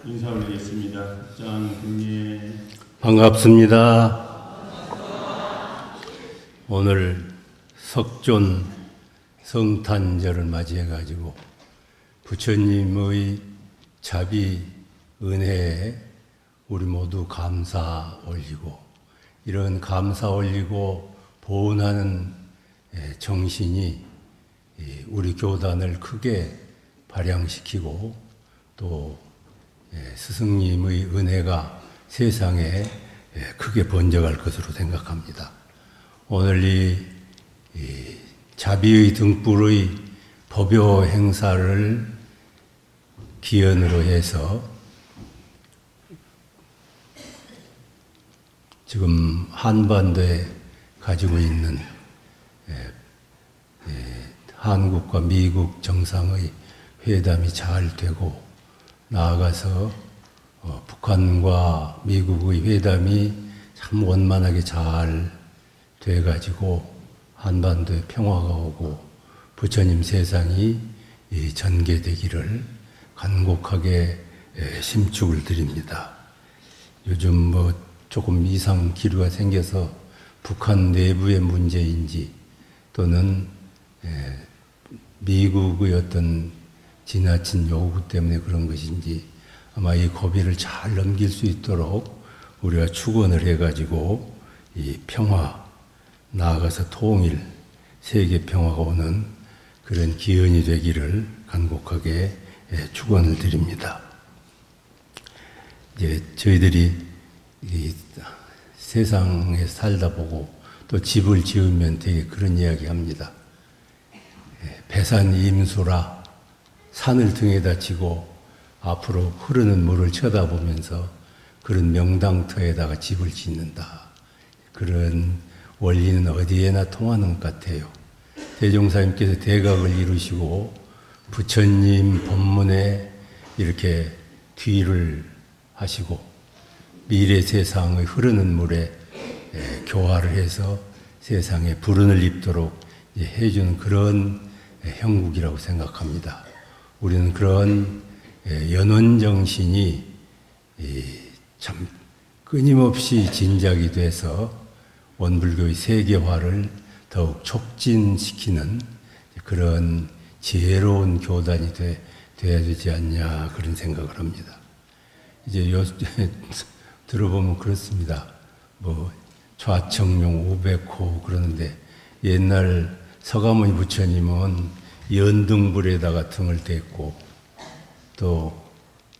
인사 올리겠습니다. 짱, 금예. 반갑습니다. 오늘 석존 성탄절을 맞이해가지고 부처님의 자비 은혜에 우리 모두 감사 올리고, 이런 감사 올리고 보은하는 정신이 우리 교단을 크게 발양시키고, 또 스승님의 은혜가 세상에 크게 번져갈 것으로 생각합니다. 오늘 이 자비의 등불의 법요 행사를 기원으로 해서 지금 한반도에 가지고 있는 한국과 미국 정상의 회담이 잘 되고, 나아가서 북한과 미국의 회담이 참 원만하게 잘 돼가지고 한반도에 평화가 오고 부처님 세상이 전개되기를 간곡하게 심축을 드립니다. 요즘 뭐 조금 이상 기류가 생겨서 북한 내부의 문제인지 또는 미국의 어떤 지나친 요구 때문에 그런 것인지 아마 이 고비를 잘 넘길 수 있도록 우리가 축원을 해가지고 이 평화, 나아가서 통일, 세계 평화가 오는 그런 기원이 되기를 간곡하게 축원을 드립니다. 이제 저희들이 이 세상에 살다 보고 또 집을 지으면 되게 그런 이야기 합니다. 배산 임수라, 산을 등에다 지고 앞으로 흐르는 물을 쳐다보면서 그런 명당터에다가 집을 짓는다. 그런 원리는 어디에나 통하는 것 같아요. 대종사님께서 대각을 이루시고 부처님 법문에 이렇게 뒤를 하시고 미래 세상의 흐르는 물에 교화를 해서 세상에 불운을 입도록 해주는 그런 형국이라고 생각합니다. 우리는 그런 연원정신이 참 끊임없이 진작이 돼서 원불교의 세계화를 더욱 촉진시키는 그런 지혜로운 교단이 돼야 되지 않냐, 그런 생각을 합니다. 이제 들어보면 그렇습니다. 뭐 좌청룡 500호 그러는데, 옛날 서가모니 부처님은 연등불에다가 등을 댔고, 또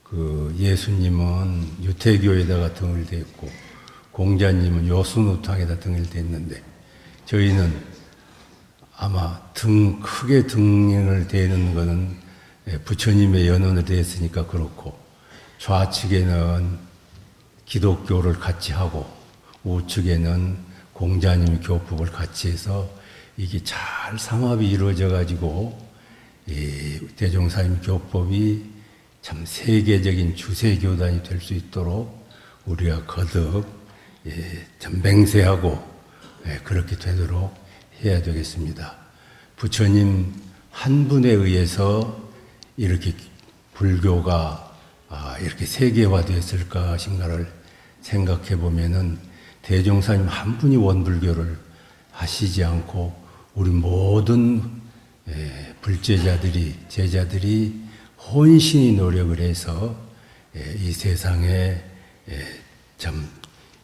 그 예수님은 유태교에다가 등을 댔고, 공자님은 요순우탕에다 등을 댔는데, 저희는 아마 크게 등을 대는 거는 부처님의 연원을 대했으니까 그렇고, 좌측에는 기독교를 같이 하고 우측에는 공자님의 교법을 같이 해서 이게 잘 삼합이 이루어져 가지고 대종사님 교법이 참 세계적인 주세교단이 될 수 있도록 우리가 거듭 참 맹세하고 그렇게 되도록 해야 되겠습니다. 부처님 한 분에 의해서 이렇게 불교가 이렇게 세계화되었을 것인가를 생각해 보면은, 대종사님 한 분이 원불교를 하시지 않고 우리 모든 불제자들이, 제자들이 혼신이 노력을 해서 이 세상에 참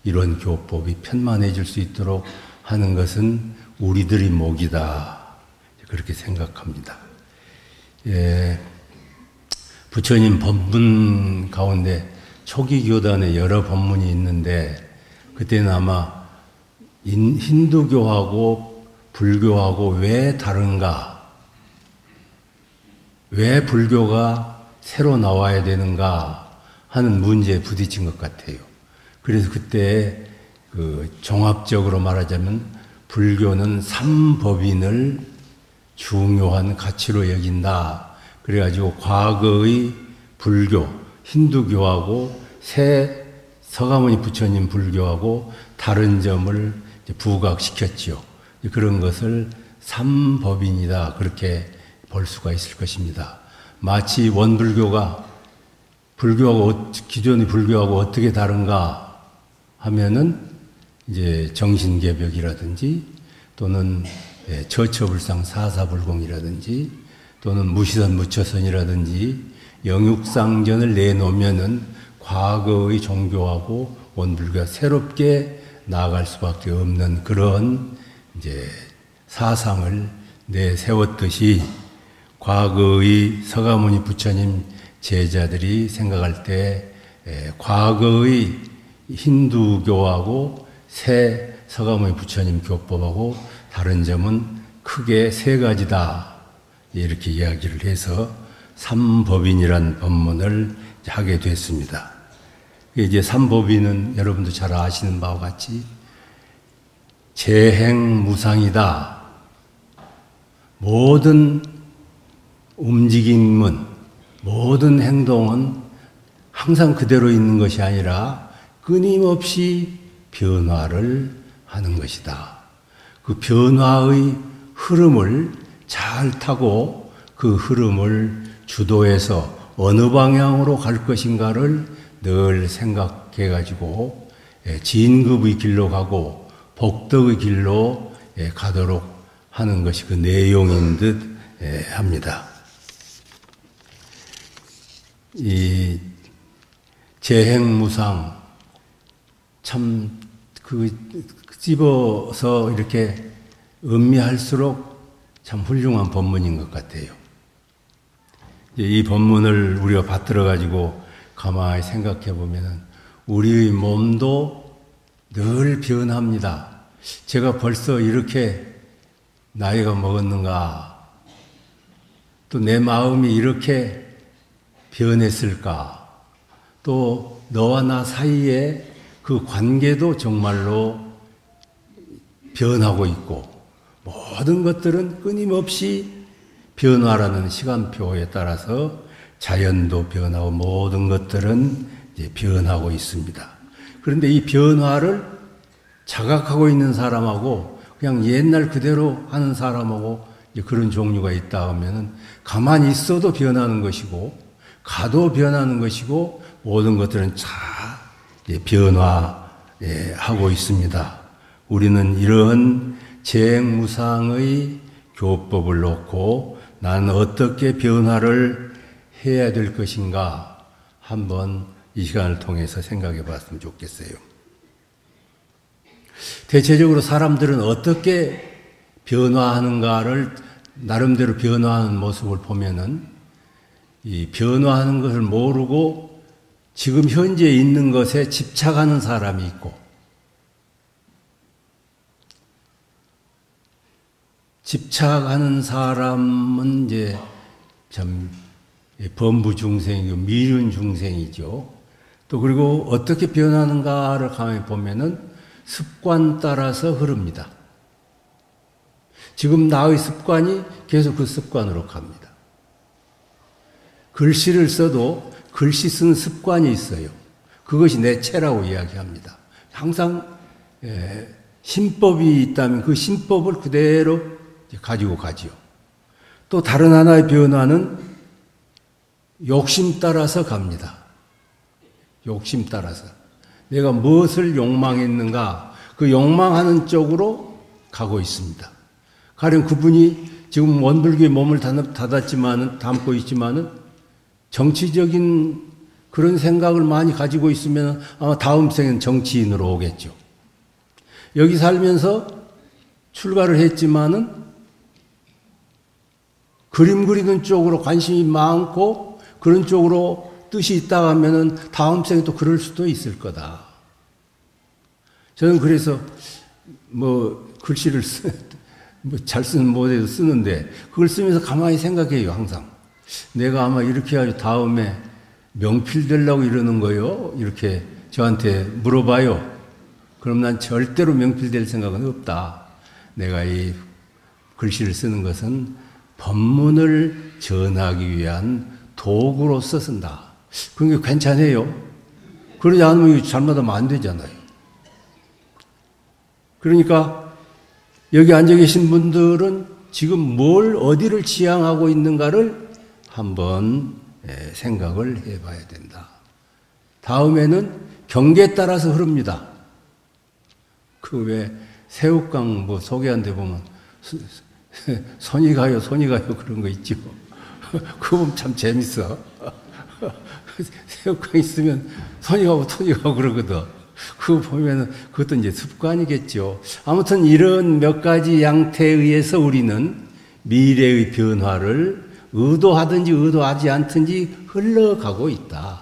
이런 교법이 편만해질 수 있도록 하는 것은 우리들의 몫이다, 그렇게 생각합니다. 부처님 법문 가운데 초기 교단에 여러 법문이 있는데, 그때는 아마 힌두교하고 불교하고 왜 다른가, 왜 불교가 새로 나와야 되는가 하는 문제에 부딪힌 것 같아요. 그래서 그때 종합적으로 말하자면 불교는 삼법인을 중요한 가치로 여긴다. 그래가지고 과거의 불교, 힌두교하고 새 서가모니 부처님 불교하고 다른 점을 부각시켰지요. 그런 것을 삼법인이다, 그렇게 볼 수가 있을 것입니다. 마치 원불교가 기존의 불교하고 어떻게 다른가 하면은 이제 정신개벽이라든지 또는 처처불상 사사불공이라든지 또는 무시선 무처선이라든지 영육상전을 내놓으면은 과거의 종교하고 원불교가 새롭게 나아갈 수밖에 없는 그런 이제 사상을 내세웠듯이 과거의 서가모니 부처님 제자들이 생각할 때 과거의 힌두교하고 새 서가모니 부처님 교법하고 다른 점은 크게 세 가지다. 이렇게 이야기를 해서 삼법인이란 법문을 하게 됐습니다. 이제 삼법인은 여러분도 잘 아시는 바와 같이 재행무상이다. 모든 움직임은, 모든 행동은 항상 그대로 있는 것이 아니라 끊임없이 변화를 하는 것이다. 그 변화의 흐름을 잘 타고 그 흐름을 주도해서 어느 방향으로 갈 것인가를 늘 생각해 가지고 진급의 길로 가고 복덕의 길로 가도록 하는 것이 그 내용인 듯 합니다. 이 재행무상 참 집어서 이렇게 음미할수록 참 훌륭한 법문인 것 같아요. 이 법문을 우리가 받들어 가지고 가만히 생각해 보면은 우리의 몸도 늘 변합니다. 제가 벌써 이렇게 나이가 먹었는가? 또 내 마음이 이렇게 변했을까? 또 너와 나 사이에 그 관계도 정말로 변하고 있고 모든 것들은 끊임없이 변화라는 시간표에 따라서 자연도 변하고 모든 것들은 이제 변하고 있습니다. 그런데 이 변화를 자각하고 있는 사람하고 그냥 옛날 그대로 하는 사람하고 이제 그런 종류가 있다 하면은 가만히 있어도 변하는 것이고 가도 변하는 것이고 모든 것들은 다 변화하고 있습니다. 우리는 이런 재행무상의 교법을 놓고 나는 어떻게 변화를 해야 될 것인가 한번 이 시간을 통해서 생각해 봤으면 좋겠어요. 대체적으로 사람들은 어떻게 변화하는가를 나름대로 변화하는 모습을 보면은 이 변화하는 것을 모르고 지금 현재 있는 것에 집착하는 사람이 있고 집착하는 사람은 이제 참 범부 중생이고 미륜 중생이죠. 또 그리고 어떻게 변하는가를 가만히 보면은 습관 따라서 흐릅니다. 지금 나의 습관이 계속 그 습관으로 갑니다. 글씨를 써도 글씨 쓰는 습관이 있어요. 그것이 내 체라고 이야기합니다. 항상 신법이 있다면 그 신법을 그대로 가지고 가지요. 또 다른 하나의 변화는 욕심 따라서 갑니다. 욕심 따라서. 내가 무엇을 욕망했는가 그 욕망하는 쪽으로 가고 있습니다. 가령 그분이 지금 원불교에 몸을 담고 있지만은 정치적인 그런 생각을 많이 가지고 있으면 아마 다음 생엔 정치인으로 오겠죠. 여기 살면서 출가를 했지만은 그림 그리는 쪽으로 관심이 많고 그런 쪽으로 뜻이 있다 하면은 다음 생에 또 그럴 수도 있을 거다. 저는 그래서 글씨를 잘 쓰는 모델도 쓰는데 그걸 쓰면서 가만히 생각해요. 항상 내가 아마 이렇게 해가지고 다음에 명필 되려고 이러는 거요. 이렇게 저한테 물어봐요. 그럼 난 절대로 명필 될 생각은 없다. 내가 이 글씨를 쓰는 것은 법문을 전하기 위한 도구로서 쓴다. 그런 게 괜찮아요. 그러지 않으면 잘못하면 안 되잖아요. 그러니까 여기 앉아 계신 분들은 지금 어디를 지향하고 있는가를 한번 생각을 해봐야 된다. 다음에는 경계에 따라서 흐릅니다. 그 왜 새우깡 뭐 소개한 데 보면 손이 가요 그런 거 있죠. 그거 보면 참 재밌어. 새우깡 있으면 손이 가고 톤이 가고 그러거든. 그거 보면은 그것도 이제 습관이겠죠. 아무튼 이런 몇 가지 양태에 의해서 우리는 미래의 변화를 의도하든지 의도하지 않든지 흘러가고 있다.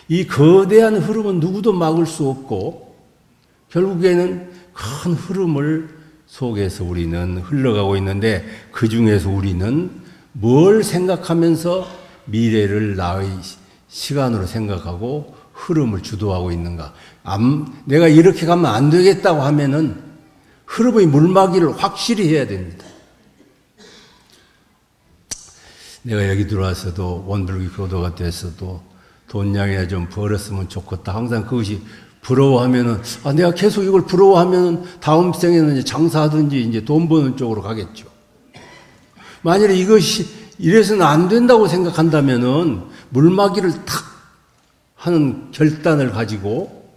이 거대한 흐름은 누구도 막을 수 없고 결국에는 큰 흐름을 속에서 우리는 흘러가고 있는데 그 중에서 우리는 뭘 생각하면서 미래를 나의 시간으로 생각하고 흐름을 주도하고 있는가. 내가 이렇게 가면 안 되겠다고 하면은 흐름의 물막이를 확실히 해야 됩니다. 내가 여기 들어와서도 원불교 교도가 됐어도 돈량이나 좀 벌었으면 좋겠다. 항상 그것이 부러워하면은, 내가 계속 이걸 부러워하면은 다음 생에는 이제 장사하든지 이제 돈 버는 쪽으로 가겠죠. 만일에 이것이 이래서는 안 된다고 생각한다면은 물막이를 탁 하는 결단을 가지고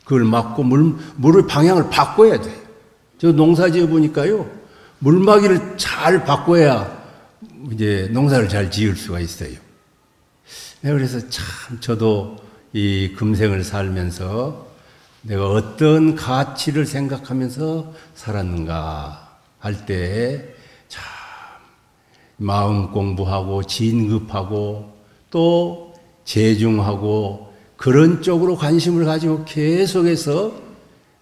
그걸 막고 물의 방향을 바꿔야 돼요. 저 농사 지어 보니까요, 물막이를 잘 바꿔야 이제 농사를 잘 지을 수가 있어요. 그래서 참 저도 이 금생을 살면서 내가 어떤 가치를 생각하면서 살았는가 할 때 참 마음 공부하고 진급하고 또 재중하고 그런 쪽으로 관심을 가지고 계속해서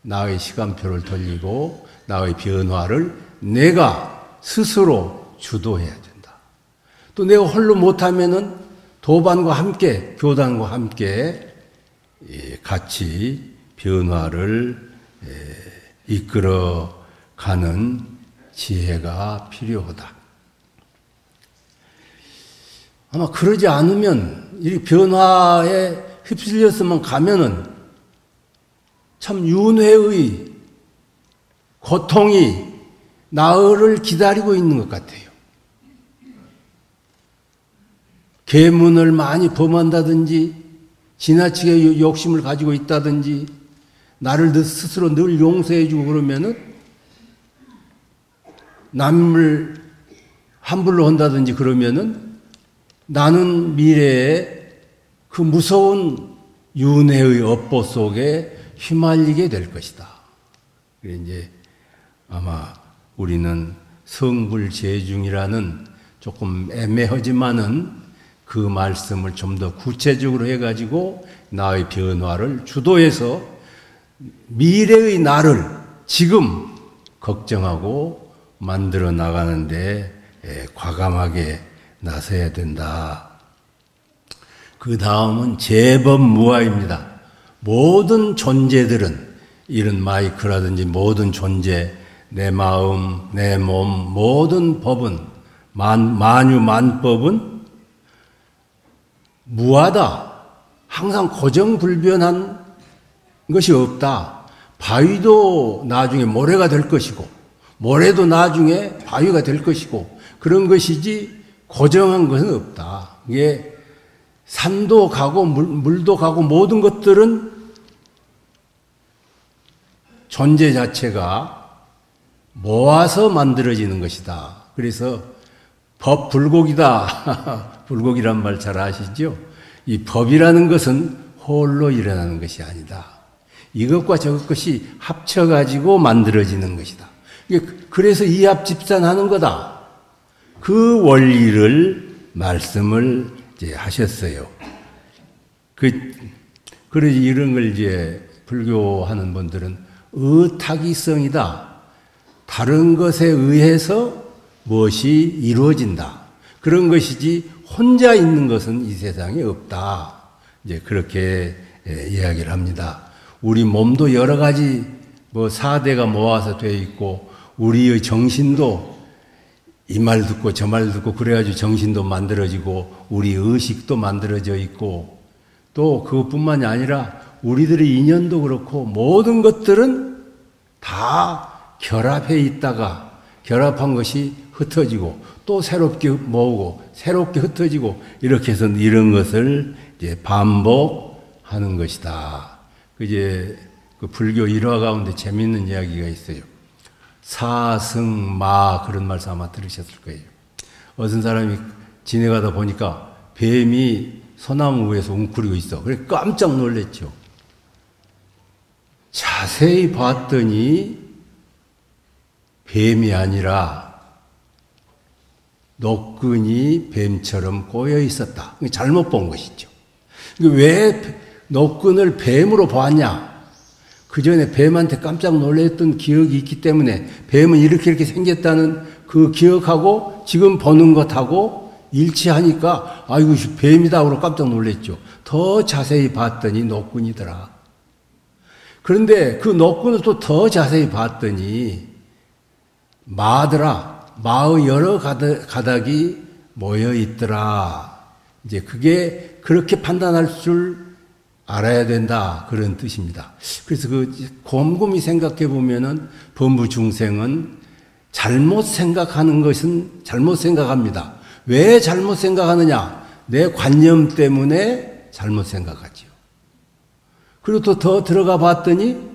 나의 시간표를 돌리고 나의 변화를 내가 스스로 주도해야 된다. 또 내가 홀로 못하면은 도반과 함께, 교단과 함께 같이 변화를 이끌어가는 지혜가 필요하다. 아마 그러지 않으면 이 변화에 휩쓸려서만 가면은 참 윤회의 고통이 나를 기다리고 있는 것 같아요. 계문을 많이 범한다든지 지나치게 욕심을 가지고 있다든지 나를 스스로 늘 용서해주고 그러면은 남을 함부로 한다든지 그러면은 나는 미래에 그 무서운 윤회의 업보 속에 휘말리게 될 것이다. 그래 이제 아마 우리는 성불재중이라는 조금 애매하지만은 그 말씀을 좀 더 구체적으로 해가지고 나의 변화를 주도해서 미래의 나를 지금 걱정하고 만들어 나가는데 과감하게 나서야 된다. 그 다음은 재범무아입니다. 모든 존재들은 이런 마이크라든지 모든 존재, 내 마음, 내 몸, 모든 법은 만유만법은 무하다. 항상 고정불변한 것이 없다. 바위도 나중에 모래가 될 것이고 모래도 나중에 바위가 될 것이고 그런 것이지 고정한 것은 없다. 이게 산도 가고 물도 가고 모든 것들은 존재 자체가 모아서 만들어지는 것이다. 그래서 법 불곡이다. 불곡이란 말 잘 아시죠? 이 법이라는 것은 홀로 일어나는 것이 아니다. 이것과 저것이 합쳐가지고 만들어지는 것이다. 그래서 이합집산하는 거다. 그 원리를 말씀을 이제 하셨어요. 그래서 이런 걸 이제 불교하는 분들은 의탁이성이다. 다른 것에 의해서 무엇이 이루어진다. 그런 것이지 혼자 있는 것은 이 세상에 없다. 이제 그렇게 이야기를 합니다. 우리 몸도 여러 가지 사대가 모아서 되어 있고 우리의 정신도 이 말 듣고 저 말 듣고 그래가지고 정신도 만들어지고 우리 의식도 만들어져 있고 또 그것뿐만이 아니라 우리들의 인연도 그렇고 모든 것들은 다 결합해 있다가 결합한 것이 흩어지고 또 새롭게 모으고 새롭게 흩어지고 이렇게 해서 이런 것을 이제 반복하는 것이다. 이제 그 불교 일화 가운데 재미있는 이야기가 있어요. 사승마 그런 말씀 아마 들으셨을 거예요. 어떤 사람이 지내가다 보니까 뱀이 소나무 위에서 웅크리고 있어. 그래서 깜짝 놀랐죠. 자세히 봤더니 뱀이 아니라 노끈이 뱀처럼 꼬여 있었다. 잘못 본 것이죠. 왜 노끈을 뱀으로 봤냐? 그 전에 뱀한테 깜짝 놀랐던 기억이 있기 때문에 뱀은 이렇게 생겼다는 그 기억하고 지금 보는 것하고 일치하니까 아이고 뱀이다 하고 깜짝 놀랐죠. 더 자세히 봤더니 노끈이더라. 그런데 그 노끈을 또 더 자세히 봤더니 마더라. 마의 여러 가닥이 모여 있더라. 이제 그게 그렇게 판단할 줄 알아야 된다. 그런 뜻입니다. 그래서 곰곰이 생각해 보면은 범부 중생은 잘못 생각하는 것은 잘못 생각합니다. 왜 잘못 생각하느냐? 내 관념 때문에 잘못 생각하지요. 그리고 또 더 들어가 봤더니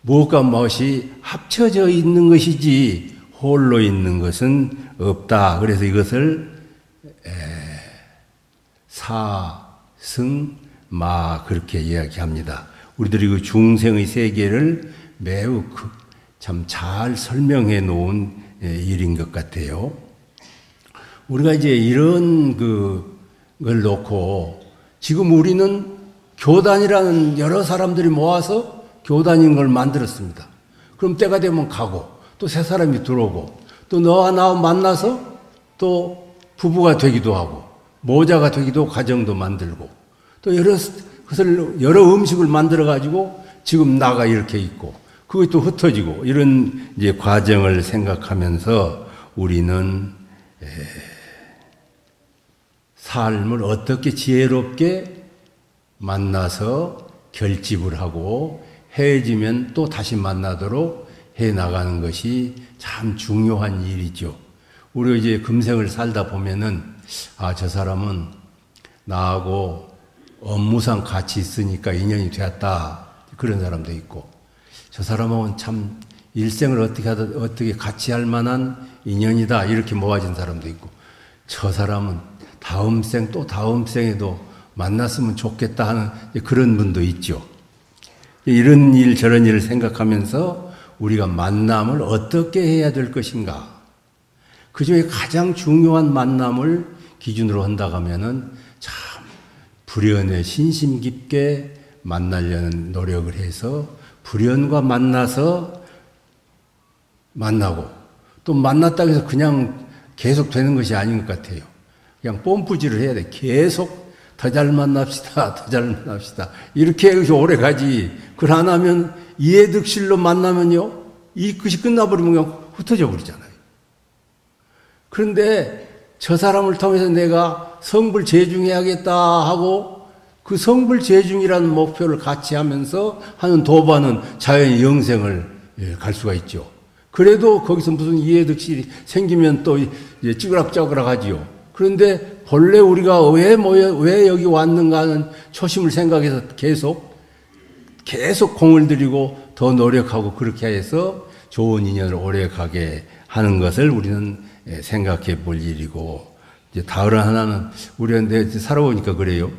무엇과 무엇이 합쳐져 있는 것이지 홀로 있는 것은 없다. 그래서 이것을 사승마 그렇게 이야기합니다. 우리들이 그 중생의 세계를 매우 참 잘 설명해 놓은 일인 것 같아요. 우리가 이제 이런 걸 놓고 지금 우리는 교단이라는 여러 사람들이 모아서 교단인 걸 만들었습니다. 그럼 때가 되면 가고 또 새 사람이 들어오고 또 너와 나 만나서 또 부부가 되기도 하고 모자가 되기도 가정도 만들고 또 여러 음식을 만들어 가지고 지금 나가 이렇게 있고 그것이 또 흩어지고 이런 이제 과정을 생각하면서 우리는 삶을 어떻게 지혜롭게 만나서 결집을 하고 헤어지면 또 다시 만나도록 해 나가는 것이 참 중요한 일이죠. 우리가 이제 금생을 살다 보면은 저 사람은 나하고 업무상 같이 있으니까 인연이 되었다. 그런 사람도 있고 저 사람은 참 일생을 어떻게 같이 할 만한 인연이다. 이렇게 모아진 사람도 있고 저 사람은 다음 생 또 다음 생에도 만났으면 좋겠다 하는 그런 분도 있죠. 이런 일 저런 일을 생각하면서 우리가 만남을 어떻게 해야 될 것인가. 그 중에 가장 중요한 만남을 기준으로 한다고 하면은 참 불연에 신심 깊게 만나려는 노력을 해서 불연과 만나서 만나고 또 만났다고 해서 그냥 계속 되는 것이 아닌 것 같아요. 그냥 뽐뿌질을 해야 돼. 계속 더 잘 만납시다. 더 잘 만납시다. 이렇게 해서 오래 가지. 그걸 안 하면 이해득실로 만나면요. 이 것이 끝나버리면 그냥 흩어져 버리잖아요. 그런데 저 사람을 통해서 내가 성불 재중해야겠다 하고 그 성불 재중이라는 목표를 같이 하면서 하는 도반은 자연히 영생을 갈 수가 있죠. 그래도 거기서 무슨 이해득실이 생기면 또 이제 찌그락짜그락 하지요. 그런데 본래 우리가 왜 여기 왔는가 하는 초심을 생각해서 계속 공을 들이고 더 노력하고 그렇게 해서 좋은 인연을 오래 가게 하는 것을 우리는 생각해 볼 일이고, 이제 다른 하나는 우리가 내가 살아보니까 그래요.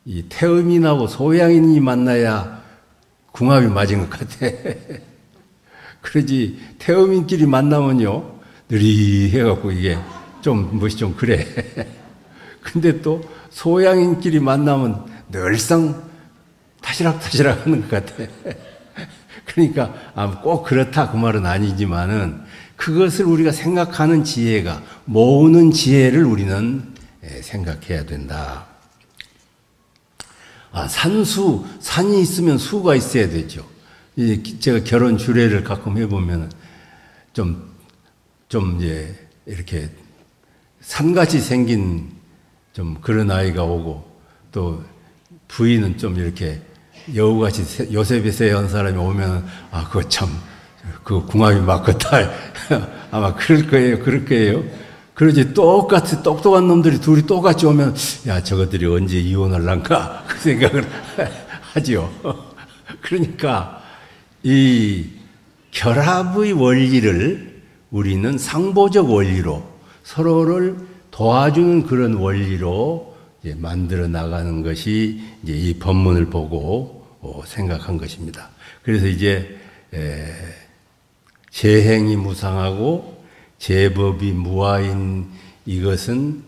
이 태음인하고 소양인이 만나야 궁합이 맞은 것 같아. 그러지 태음인끼리 만나면요 느리해갖고 이게 좀 멋이 좀 그래. 근데 또 소양인끼리 만나면 늘상 타시락타시락 하는 것 같아. 그러니까 꼭 그렇다 그 말은 아니지만은 그것을 우리가 생각하는 지혜가 모으는 지혜를 우리는 생각해야 된다. 산이 있으면 수가 있어야 되죠. 제가 결혼 주례를 가끔 해보면 좀 이제 이렇게 산같이 생긴 좀 그런 아이가 오고 또 부인은 좀 이렇게 여우같이 요셉에 세한 사람이 오면 그거 참 그 궁합이 맞겠다 아마 그럴 거예요. 그럴 거예요. 그러지 똑같이 똑똑한 놈들이 둘이 똑같이 오면 야 저것들이 언제 이혼할란가 그 생각을 하지요. 그러니까 이 결합의 원리를 우리는 상보적 원리로 서로를 도와주는 그런 원리로 이제 만들어 나가는 것이 이제 이 법문을 보고 생각한 것입니다. 그래서 이제 재행이 무상하고 제법이 무아인 이것은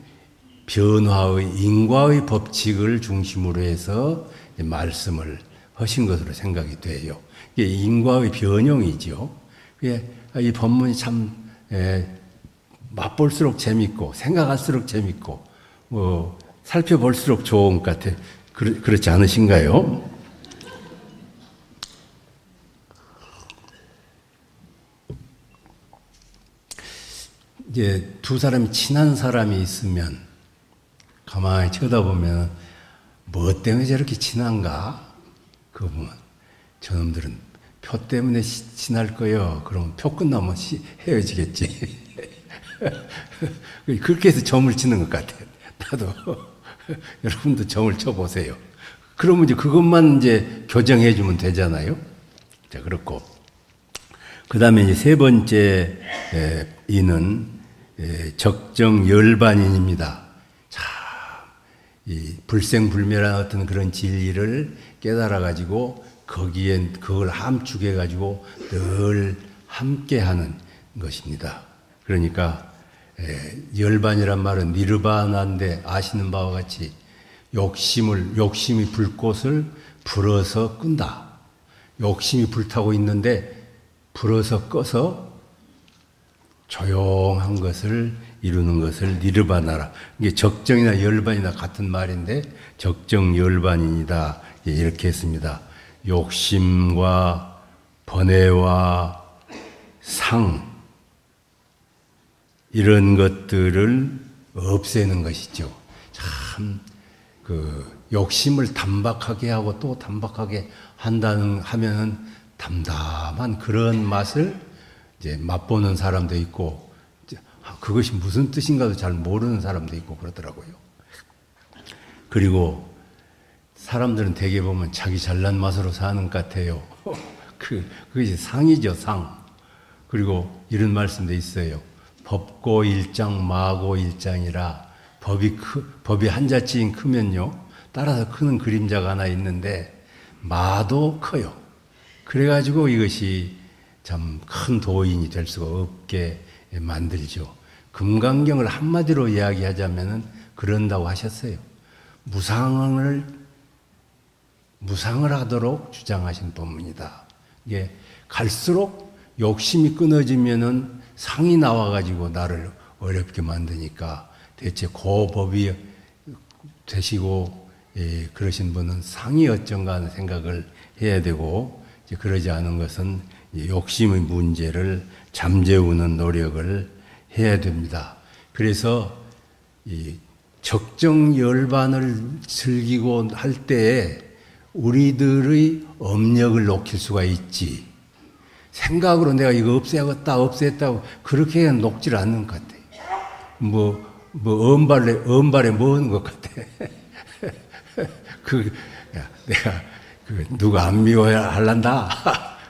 변화의 인과의 법칙을 중심으로 해서 말씀을 하신 것으로 생각이 돼요. 이게 인과의 변형이죠. 이 법문이 참 맛볼수록 재밌고 생각할수록 재밌고 살펴볼수록 좋은 것 같아요. 그렇지 않으신가요? 이제 두 사람이 친한 사람이 있으면 가만히 쳐다보면 뭐 때문에 저렇게 친한가? 그거 보면 저놈들은 표 때문에 친할 거요. 그러면 표 끝나면 헤어지겠지. 그렇게 해서 점을 치는 것 같아요. 나도 여러분도 점을 쳐보세요. 그러면 이제 그것만 이제 교정해 주면 되잖아요. 자, 그렇고 그 다음에 이제 세 번째 이는 적정열반인입니다. 참, 이 불생불멸한 어떤 그런 진리를 깨달아가지고 거기에 그걸 함축해가지고 늘 함께하는 것입니다. 그러니까 열반이란 말은 니르바나인데 아시는 바와 같이 욕심이 불꽃을 불어서 끈다. 욕심이 불타고 있는데 불어서 꺼서 조용한 것을 이루는 것을 니르바나라. 이게 적정이나 열반이나 같은 말인데 적정열반이다. 이렇게 했습니다. 욕심과 번뇌와 상 이런 것들을 없애는 것이죠. 참 욕심을 담박하게 하고 또 담박하게 하면은 담담한 그런 맛을 이제 맛보는 사람도 있고 그것이 무슨 뜻인가도 잘 모르는 사람도 있고 그러더라고요. 그리고 사람들은 대개 보면 자기 잘난 맛으로 사는 것 같아요. 그것이 상이죠, 상. 그리고 이런 말씀도 있어요. 법고 일장, 마고 일장이라 법이 한자치인 크면요. 따라서 크는 그림자가 하나 있는데 마도 커요. 그래가지고 이것이 참 큰 도인이 될 수가 없게 만들죠. 금강경을 한마디로 이야기하자면은 그런다고 하셨어요. 무상을 하도록 주장하신 법문이다. 이게 갈수록 욕심이 끊어지면은 상이 나와가지고 나를 어렵게 만드니까 대체 고법이 되시고 그러신 분은 상이 어쩐가 하는 생각을 해야 되고 이제 그러지 않은 것은 욕심의 문제를 잠재우는 노력을 해야 됩니다. 그래서 이 적정열반을 즐기고 할 때에 우리들의 업력을 녹일 수가 있지. 생각으로 내가 이거 없애야겠다고 그렇게 녹질 않는 것 같아요. 엄발에 먹은 것 같아. 내가 누가 안 미워야 할란다.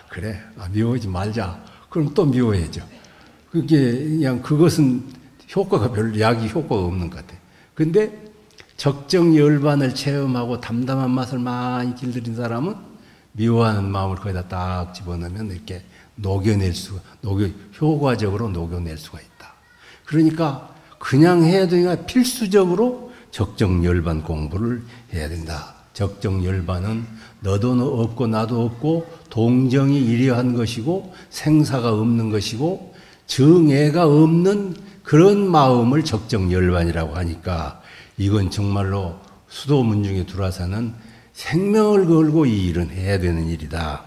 그래, 미워하지 말자. 그럼 또 미워해야죠. 그냥 그것은 약이 효과가 없는 것 같아요. 근데 적정 열반을 체험하고 담담한 맛을 많이 길들인 사람은 미워하는 마음을 거기다 딱 집어넣으면 이렇게 효과적으로 녹여낼 수가 있다. 그러니까 그냥 해야 되니까 필수적으로 적정 열반 공부를 해야 된다. 적정 열반은 너도 없고 나도 없고 동정이 일여한 것이고 생사가 없는 것이고 정애가 없는 그런 마음을 적정 열반이라고 하니까 이건 정말로 수도문 중에 들어와서는 생명을 걸고 이 일은 해야 되는 일이다.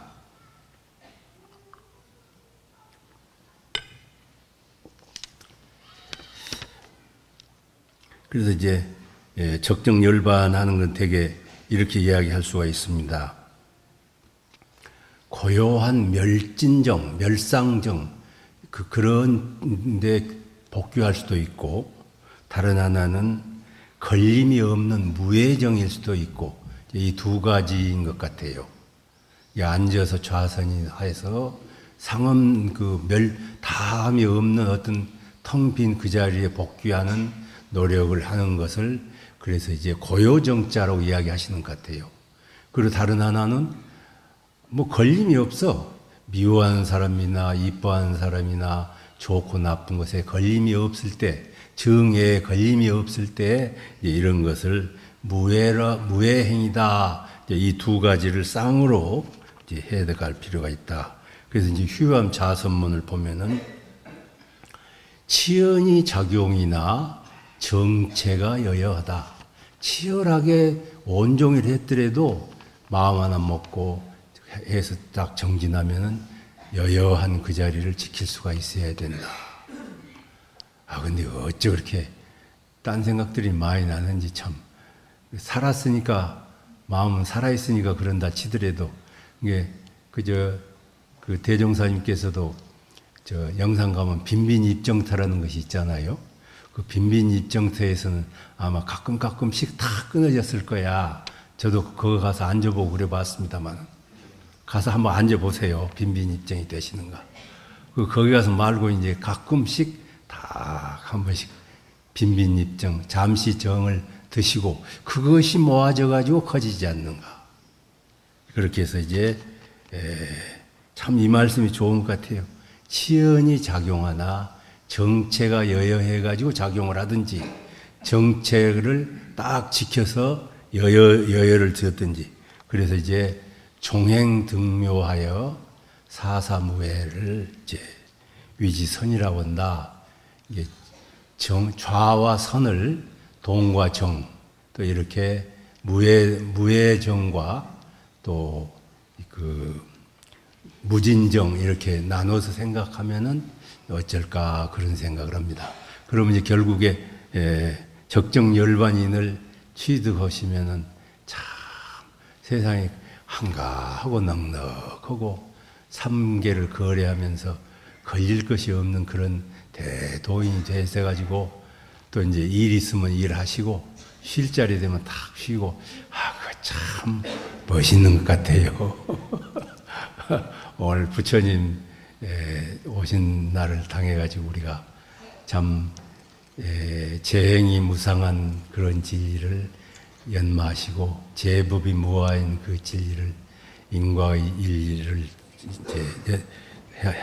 그래서 이제 적정 열반하는 건 되게 이렇게 이야기할 수가 있습니다. 고요한 멸진정, 멸상정, 그런데 복귀할 수도 있고, 다른 하나는 걸림이 없는 무예정일 수도 있고, 이 두 가지인 것 같아요. 앉아서 좌선이 해서 상엄 다함이 없는 어떤 텅 빈 그 자리에 복귀하는 노력을 하는 것을 그래서 이제 고요정자라고 이야기하시는 것 같아요. 그리고 다른 하나는 뭐 걸림이 없어. 미워하는 사람이나 이뻐하는 사람이나 좋고 나쁜 것에 걸림이 없을 때, 정에 걸림이 없을 때 이런 것을 무예행이다. 이 두 가지를 쌍으로 이제 해석할 필요가 있다. 그래서 이제 휴암 자선문을 보면은 치연이 작용이나 정체가 여여하다. 치열하게 온종일 했더라도 마음 하나 먹고 해서 딱 정진하면은 여여한 그 자리를 지킬 수가 있어야 된다. 근데 어째 그렇게 딴 생각들이 많이 나는지 참. 살았으니까, 마음은 살아있으니까 그런다 치더라도, 이게, 그 대종사님께서도 영상 가면 빈빈 입정터라는 것이 있잖아요. 그 빈빈 입정터에서는 아마 가끔씩 다 끊어졌을 거야. 저도 그거 가서 앉아보고 그래 봤습니다만. 가서 한번 앉아보세요. 빈빈 입정이 되시는가. 거기 가서 말고 이제 가끔씩 다 한 번씩 빈빈 입정, 잠시 정을 드시고 그것이 모아져가지고 커지지 않는가. 그렇게 해서 이제 참 이 말씀이 좋은 것 같아요. 치연이 작용하나 정체가 여여해가지고 작용을 하든지 정체를 딱 지켜서 여여를 지었든지. 그래서 이제 종행등묘하여 사사무해를 이제 위지선이라고 한다. 이게 좌와 선을 동과 정, 또 이렇게 무예정과 또 무진정 이렇게 나눠서 생각하면은 어쩔까 그런 생각을 합니다. 그러면 이제 결국에 적정열반인을 취득하시면은 참 세상이 한가하고 넉넉하고 삼계를 거래하면서 걸릴 것이 없는 그런 대도인이 되셔가지고 또 이제 일 있으면 일하시고 쉴 자리 되면 탁 쉬고 그거 참 멋있는 것 같아요. 오늘 부처님 오신 날을 당해가지고 우리가 참 재행이 무상한 그런 진리를 연마하시고 제법이 무아인 그 진리를 인과의 일리를 이제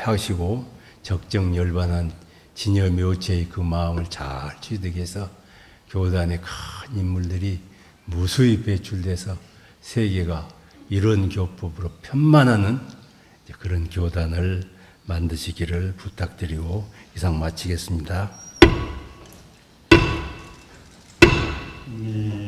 하시고 적정열반한 진여묘체의 그 마음을 잘 취득해서 교단의 큰 인물들이 무수히 배출돼서 세계가 이런 교법으로 편만하는 그런 교단을 만드시기를 부탁드리고 이상 마치겠습니다. 예.